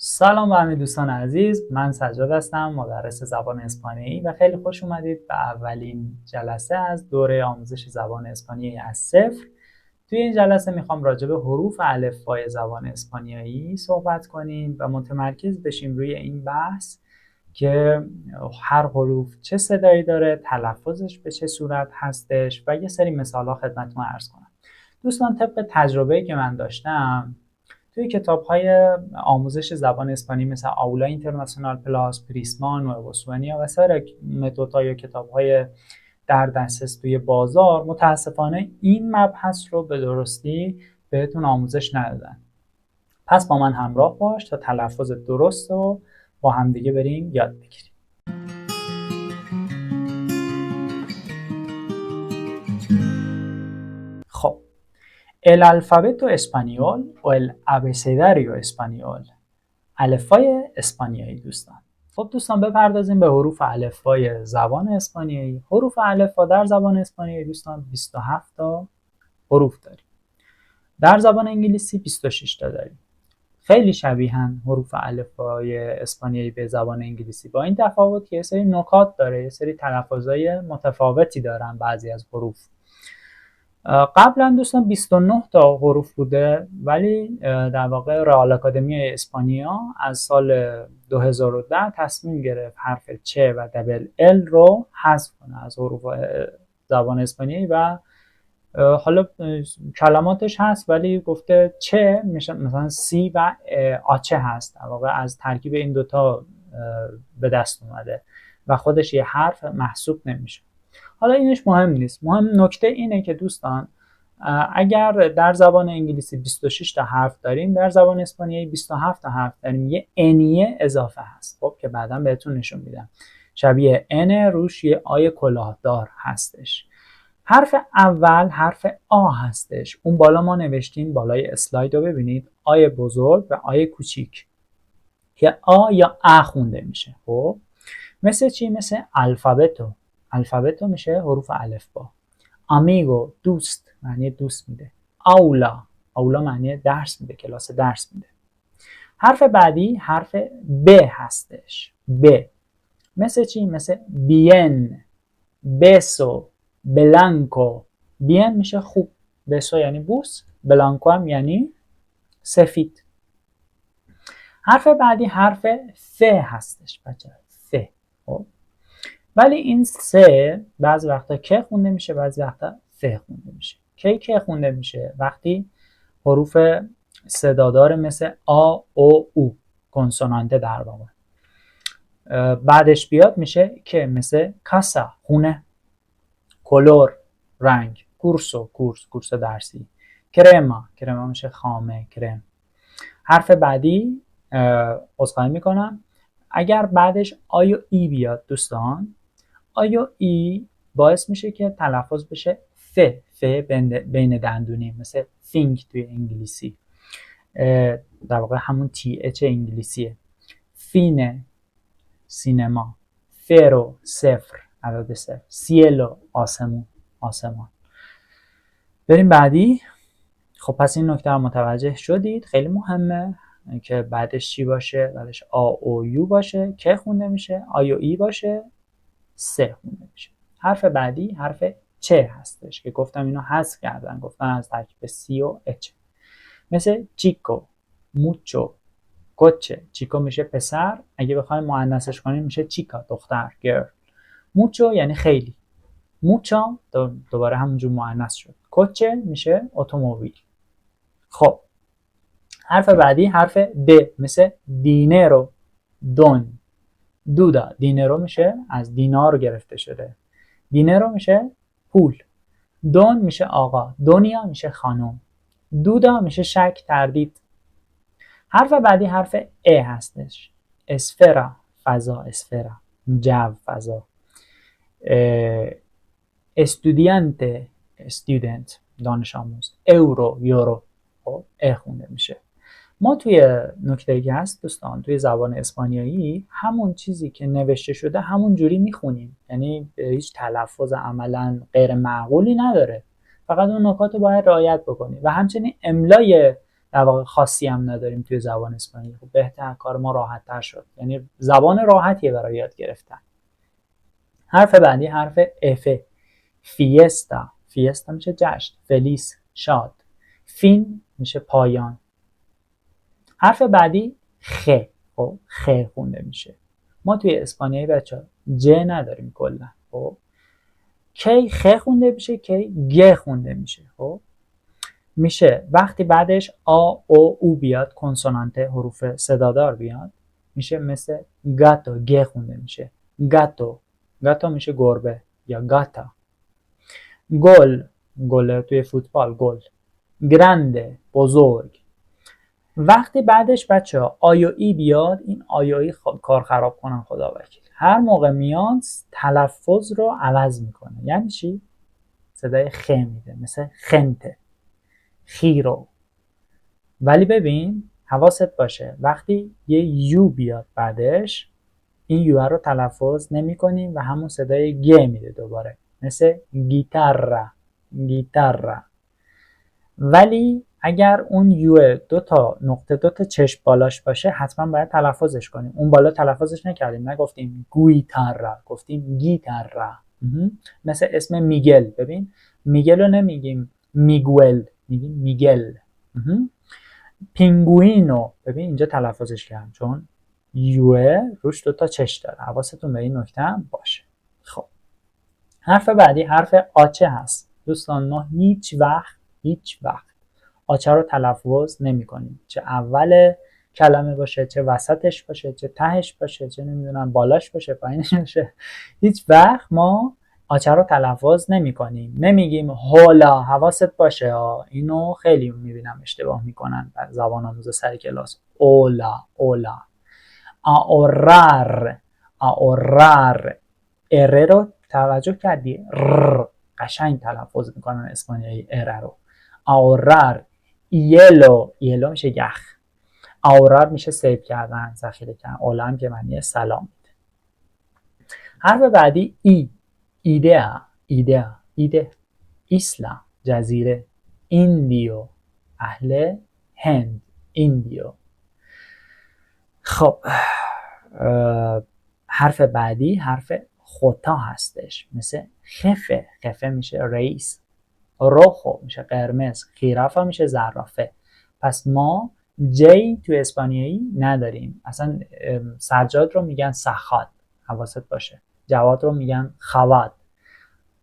سلام به همه دوستان عزیز، من سجاد هستم، مدرس زبان اسپانیایی و خیلی خوش اومدید به اولین جلسه از دوره آموزش زبان اسپانیایی از صفر. توی این جلسه میخوام راجع به حروف الفبای زبان اسپانیایی صحبت کنیم و متمرکز بشیم روی این بحث که هر حروف چه صدایی داره، تلفظش به چه صورت هستش و یه سری مثال‌ها خدمتتون عرض کنم. دوستان طبق تجربه‌ای که من داشتم توی کتاب‌های آموزش زبان اسپانی مثل آولا اینترناسیونال پلاس، پریسما، نوئو اسپانیا و سایر متدها یا کتاب‌های در دسترس توی بازار متاسفانه این مبحث رو به درستی بهتون آموزش ندادن. پس با من همراه باش تا تلفظ درست رو با همدیگه بریم یاد بگیریم. خب el alfabeto español o el abecedario español، الفبای اسپانیایی دوستان. خب دوستان بپردازیم به حروف الفبای زبان اسپانیایی. حروف الفبا در زبان اسپانیایی دوستان 27 تا حروف داریم. در زبان انگلیسی 26 تا داریم. خیلی شبیهن حروف الفبای اسپانیایی به زبان انگلیسی، با این تفاوت که یه سری نکات داره، یه سری تلفظای متفاوتی دارن بعضی از حروف. قبلا دوستان 29 تا حروف بوده، ولی در واقع رئال آکادمی اسپانیا از سال 2010 تصمیم گرفت حرف چه و دبل ال رو حذف کنه از حروف زبان اسپانیایی و حالا کلماتش هست ولی گفته چه میشه مثلا سی و آچه هست، در واقع از ترکیب این دوتا به دست اومده و خودش یه حرف محسوب نمیشه. حالا اینش مهم نیست، مهم نکته اینه که دوستان اگر در زبان انگلیسی 26 تا حرف داریم، در زبان اسپانیایی 27 تا حرف داریم، یه انیه اضافه هست. خب که بعدا بهتون نشون میدم، شبیه ان روش یه آی کلاهدار هستش. حرف اول حرف آ هستش، اون بالا ما نوشتیم، بالای اسلاید رو ببینید، آی بزرگ و آی کوچیک که آ یا ا خونده میشه. خب مثل چی؟ مثل الفابتو. الفابتو میشه حروف الفبا. امیگو دوست، معنی دوست میده. آولا، آولا معنی درس میده، کلاس درس میده. حرف بعدی حرف ب هستش. ب مثل چی؟ مثل بین، بسو، بلانکو. بین میشه خوب، بسو یعنی بوس، بلانکو هم یعنی سفید. حرف بعدی حرف ف هستش بچه، ف. خب ولی این سه بعضی وقتا که خونده میشه، بعضی وقتا ف خونده میشه. کی که خونده میشه؟ وقتی حروف صدادار مثل آ، او، او، کنسونانته در واقع بعدش بیاد میشه که، مثل کاسا خونه، کلور رنگ، کورسو کورس درسی، کرما میشه خامه، کرم. حرف بعدی عذرخواهی میکنم، اگر بعدش آی و ای بیاد دوستان، آی و ای باعث میشه که تلفظ بشه ف بین دندونی، مثل think توی انگلیسی، در واقع همون تی اچ انگلیسیه. فینه سینما، فرو صفر، عدد صفر، سیلو آسمان. بریم بعدی. خب پس این نکته رو متوجه شدید، خیلی مهمه که بعدش چی باشه، بعدش آ او یو باشه، که خونده میشه، آی و ای باشه، سه خونده میشه. حرف بعدی حرف چه هستش که گفتم اینو حذف کردن، گفتن از ترکیب سی و اچ، مثل چیکو، موچو، کوچه. چیکو میشه پسر، اگه بخوایم مؤنثش کنیم میشه چیکا، دختر، گرل. موچو یعنی خیلی، موچا دوباره همونجور مؤنث شد، کوچه میشه اتومبیل. خب حرف بعدی حرف د، مثل دینرو، دون، دودا. دینرو میشه از دینار گرفته شده، دینرو میشه پول، دون میشه آقا، دنیا میشه خانم، دودا میشه شک، تردید. حرف بعدی حرف ا هستش، اسفرا فضا، اسفرا جو، فضا. استودیانت استودنت دانش آموز، اورو یورو. خب ا خونده میشه. ما توی نکته‌ای که هست دوستان، توی زبان اسپانیایی همون چیزی که نوشته شده همون جوری میخونیم، یعنی هیچ تلفظ عملا غیر معقولی نداره، فقط اون نکات رو باید رعایت بکنیم. و همچنین املای در واقع خاصی هم نداریم توی زبان اسپانیایی. خب بهتر، کار ما راحت تر شد، یعنی زبان راحتیه برای یاد گرفتن. حرف بعدی حرف اف. فیستا. فیستا میشه جشن. فلیس شاد. فین میشه پایان. حرف بعدی خ. خب خ خونده میشه. ما توی اسپانیایی بچه‌ها ج نداریم کلا. خب کی خ خونده میشه، کی گ خونده میشه. خب میشه وقتی بعدش آ او او بیاد، کنسونانت حروف صدادار بیاد، میشه مثل گاتو. گ خونده میشه. گاتو. گاتو میشه گربه یا گاتا. گل. گل توی فوتبال گل. گرنده بزرگ. وقتی بعدش بچه ها آی و ای بیاد، این آی و ای کار خراب کنن خدا وکیل. هر موقع میاد تلفظ رو عوض میکنه. یعنی چی؟ صدای خ میده، مثل خنته، خیرو. ولی ببین حواست باشه وقتی یه یو بیاد بعدش، این یو رو تلفظ نمی کنیم و همون صدای گ میده دوباره، مثل گیتارا. گیتارا. ولی اگر اون یو دو تا نقطه، دو تا چشم بالاش باشه، حتما باید تلفظش کنیم. اون بالا تلفظش نکردیم، نگفتیم گویتارا، گفتیم گیتارا. مثل اسم میگل. ببین میگل رو نمیگیم میگول، میگیم میگل. پینگوینو. ببین اینجا تلفظش کردم چون یو روش دو تا چش داره. حواستون به این نکته هم باشه. خب حرف بعدی حرف آچه هست. دوستان ما هیچ وقت آچه رو تلفظ نمی کنیم، چه اول کلمه باشه، چه وسطش باشه، چه تهش باشه، چه نمیدونم بالاش باشه پایینش باشه. هیچ وقت ما آچه رو تلفظ نمی کنیم. نمیگیم هولا. حواست باشه اینو خیلی میبینم اشتباه میکنن در زبان آموز سر کلاس. اولا. اولا. ahorrar. ahorrar. اره رو توجه کردی؟ قشنگ تلفظ میکنن اسپانیایی اره رو. ahorrar. hielo. hielo میشه یخ. ahorrar میشه سیو کردن، ذخیره کردن. اولا هم که معنی سلام میده. حرف بعدی ای. ایدea. ایده. ایده. ایسلا جزیره. ایندیو اهل هند. ایندیو. خب حرف بعدی حرف خوتا هستش، مثل خفه. خفه میشه رئیس. روخو میشه قرمز. خیرافه میشه زرافه. پس ما جی تو اسپانیایی نداریم. اصلا سجاد رو میگن سخاد. حواست باشه. جواد رو میگن خواد.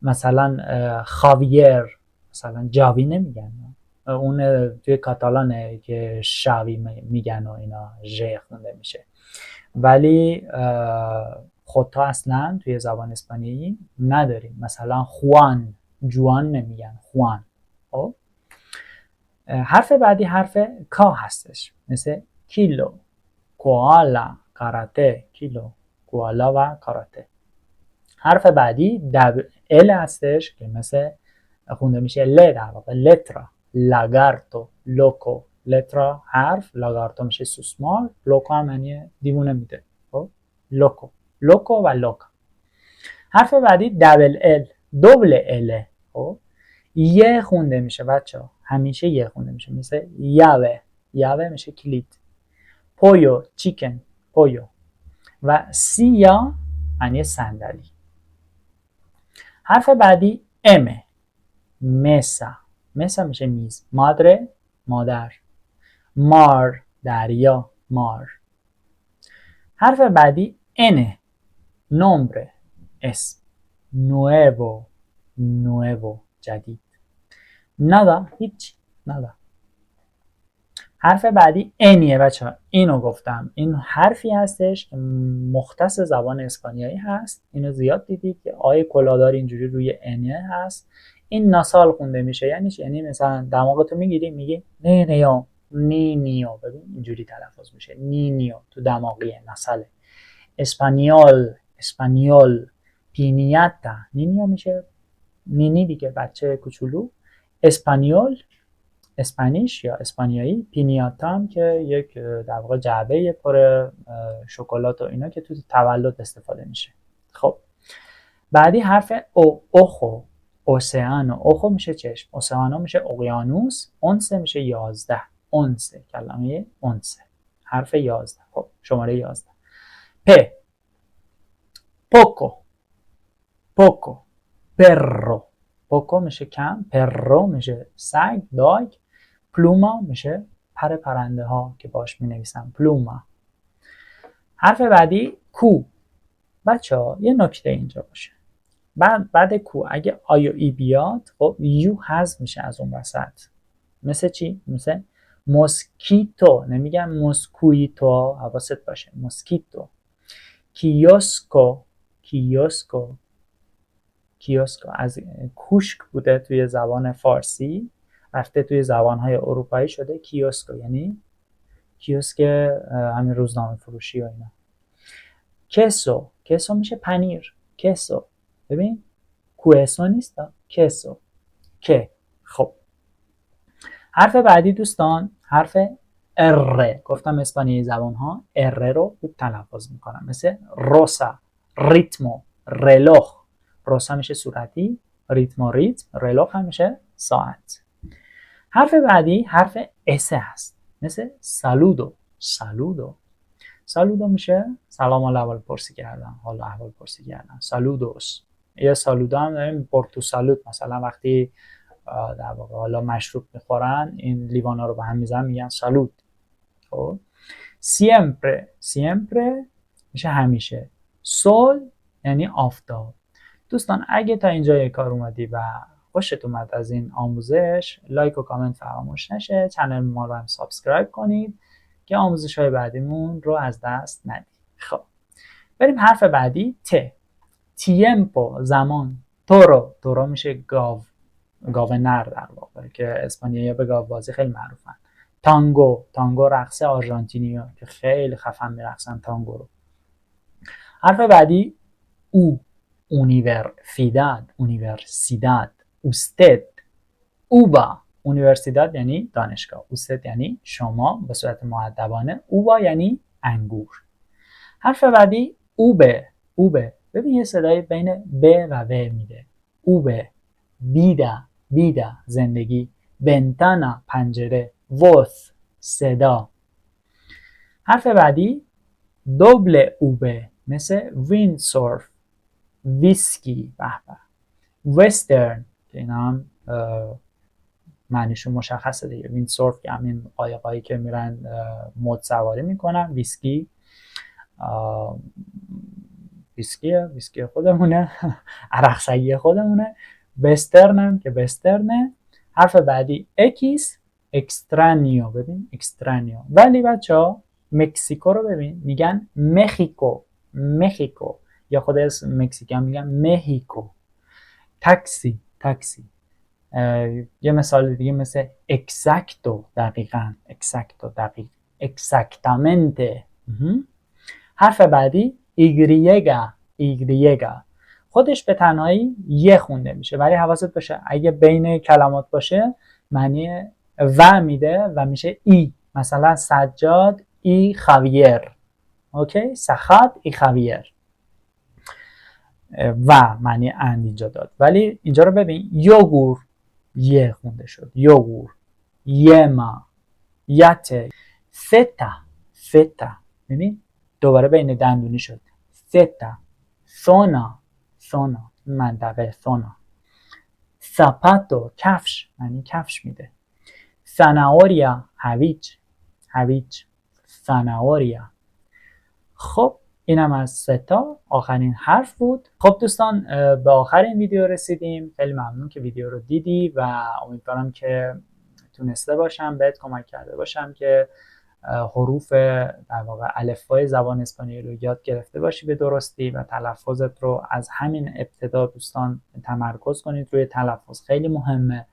مثلا خاویر، مثلا جاوی نمیگن. اون توی کاتالانه که شاوی میگن و اینا ژ خونده میشه. ولی خودتا اصلا توی زبان اسپانیایی نداریم. مثلا خوان. جوان نمیگن، خوان. خب حرف بعدی حرف کا هستش، مثل کیلو. کوالا. کاراته. کیلو کوالا و کاراته. حرف بعدی ال هستش که مثل خونده میشه ل در واقع. لترا. لاگارتو. لوکو. لترا حرف، لاگارتو میشه سوسمار، لوکو هم معنی دیوونه میده. خب لوکو. لوکو و لوکا. حرف بعدی دبل ال. دوبل ال. خب یه خونده میشه بچه، همیشه یه خونده میشه، مثل یاوه. یاوه میشه کلید. پویو. چیکن. پویو. و سیا معنی صندلی. حرف بعدی امه. مسا. مسا میشه میز. مادره مادر. مار دریا. مار. حرف بعدی انه. نمبره. اسم. نوئو. نوئو جدید. نادا هیچ. نادا. حرف بعدی انیه بچه ها. اینو گفتم، این حرفی هستش که مختص زبان اسپانیایی هست. اینو زیاد دیدید که آی کلادار اینجوری روی انیه هست. این ناسال خونده میشه. یعنی چی؟ یعنی مثلا دماغتو میگیری میگی نینیو. نینیو. ببین اینجوری تلفظ میشه. نینیو تو دماغیه، ناساله. اسپانیول. اسپانیول. پینیاتا. نینیو میشه نینی دیگه، بچه کوچولو. اسپانیول اسپانیش یا اسپانیایی. پینیاتا هم که یک در واقع جعبه پر شکلات و اینا که تو تولد استفاده میشه. خب بعدی حرف او. اوخو. اوسئانو. اوخو میشه چشم. اوسئانو میشه اقیانوس. اونسه میشه 11. اونسه، کلمه اونسه، حرف 11. خب شماره 11. پ، پوکو، پوکو، پرو، پوکو میشه کم، پرو میشه سگ، داگ، پلوما میشه پر پرنده ها که باش می نویسم، پلوما. حرف بعدی کو. بچه ها یه نکته اینجا باشه، بعد کو اگه آی و ای بیاد، خب یو حذف میشه از اون وسط. مثل چی؟ مثل موسکیتو، نمیگم موسکویتو، حواست باشه، موسکیتو. کیوسکو، کیوسکو، کیوسکو از کوشک بوده توی زبان فارسی، رفته توی زبانهای اروپایی شده کیوسکو، یعنی کیوسک همین روزنامه فروشی و اینا. کسو، کسو میشه پنیر، کسو. ببین کوسو نیست، کسو، که. خب حرف بعدی دوستان حرف ار. گفتم اسپانیایی زبان ها ار رو خوب تلفظ میکنن، مثل روسا، ریتمو، رلوخ. روسا میشه صورتی، ریتمو ریتم، رلوخ هم میشه ساعت. حرف بعدی حرف اس هست، مثل سالودو، سالودو. سالودو میشه سلام و احوال پرسی کردن، حالا احوال پرسی کردن، سالودوس. یا سالودو هم داریم، پورتو سالود، مثلا وقتی در واقع حالا مشروب میخورن این لیوانا رو به هم میزنن میگن سالود. خب سیمپره، سیمپره میشه همیشه. سول یعنی آفتاب. دوستان اگه تا اینجا یک کار اومدی و خوشت اومد از این آموزش، لایک و کامنت فراموش نشه، چنل ما رو هم سابسکرایب کنید که آموزش های بعدیمون رو از دست ندید. خب بریم حرف بعدی ت. تیمپو زمان، تورو، تورو میشه گاو، گاو نر در واقع، که اسپانیایی به گاو بازی خیلی معروفن. تانگو، تانگو رقص آرژانتینی ها که خیلی خفن میرقصن تانگو رو. حرف بعدی او. اونیورسیداد، اونیورسیداد. اوستد، اوبا. اونیورسیداد یعنی دانشگاه، اوستد یعنی شما به صورت مؤدبانه، اوبا یعنی انگور. حرف بعدی اوبه، اوبه. ببین یه صدای بین ب و و میده. اوبه. بیدا، بیدا زندگی. ونتانا پنجره. ووث صدا. حرف بعدی دوبل اوبه، مثل ویندسورف، ویسکی، به به. وسترن که اینا هم معنیشون مشخصه دیگه، ویندسورف که همین قایقایی که میرن موج سواری میکنن، ویسکی ویسکی خودمونه، عرق سگی خودمونه. وسترن هم که وسترنه. حرف بعدی اکیس، اکسترانیو. ببین اکسترانیو. ولی بچه ها مکسیکو رو ببین میگن مکسیکو، مکسیکو، یا خود اسم مکزیکن میگن مهیکو. تاکسی، تاکسی. یه مثال دیگه مثل اکزاکتو، دقیقاً، اکزاکتو، دقیق، اکزاکتامنته. حرف بعدی ایگریگا، ایگریگا. خودش به تنهایی یه خونده میشه، ولی حواست باشه اگه بین کلمات باشه معنی و میده و میشه ای. مثلا سجاد ای خاویر، اوکی، سخاد ای خاویر، و معنی اند اینجا داد. ولی اینجا رو ببین یوگور یه خونده شد، یوگور. یما، یته. فتا، فتا. ببین دوباره بین دندونی شد، فتا. سونا، سونا منطقه سونا. ساپاتو کفش، معنی کفش میده. ساناوریا هویج، هویج. ساناوریا. خب اینم از 3 تا آخرین حرف بود. خب دوستان به آخر این ویدیو رسیدیم. خیلی ممنون که ویدیو رو دیدی و امیدوارم که تونسته باشم بهت کمک کرده باشم که حروف در واقع الفبای زبان اسپانیایی رو یاد گرفته باشی به درستی و تلفظت رو از همین ابتدا دوستان تمرکز کنید روی تلفظ، خیلی مهمه.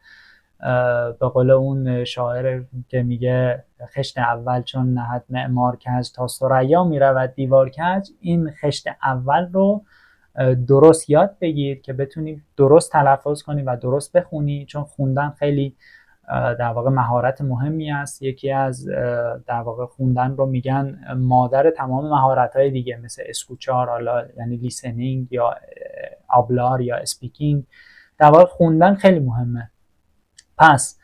به قول اون شاعر که میگه خشت اول چون نهد معمار کج تا ثریا میرود دیوار کج، این خشت اول رو درست یاد بگیر که بتونی درست تلفظ کنی و درست بخونی، چون خوندن خیلی در واقع مهارت مهمی است. یکی از در واقع خوندن رو میگن مادر تمام مهارت‌های دیگه، مثل اسکوچار، حالا یعنی لیسنینگ، یا آبلار، یا اسپیکینگ. در واقع خوندن خیلی مهمه. پس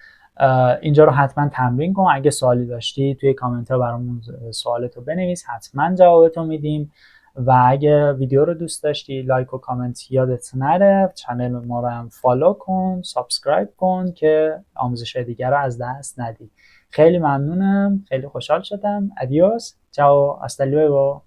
اینجا رو حتما تمرین کن. اگه سوالی داشتی توی کامنت ها برامون سوالتو بنویس، حتما جوابتو میدیم. و اگه ویدیو رو دوست داشتی لایک و کامنت یادت نره. چنل ما رو هم فالو کن، سابسکرایب کن که آموزش دیگر رو از دست ندی. خیلی ممنونم، خیلی خوشحال شدم. ادیوس، چاو، هاستا لوگو.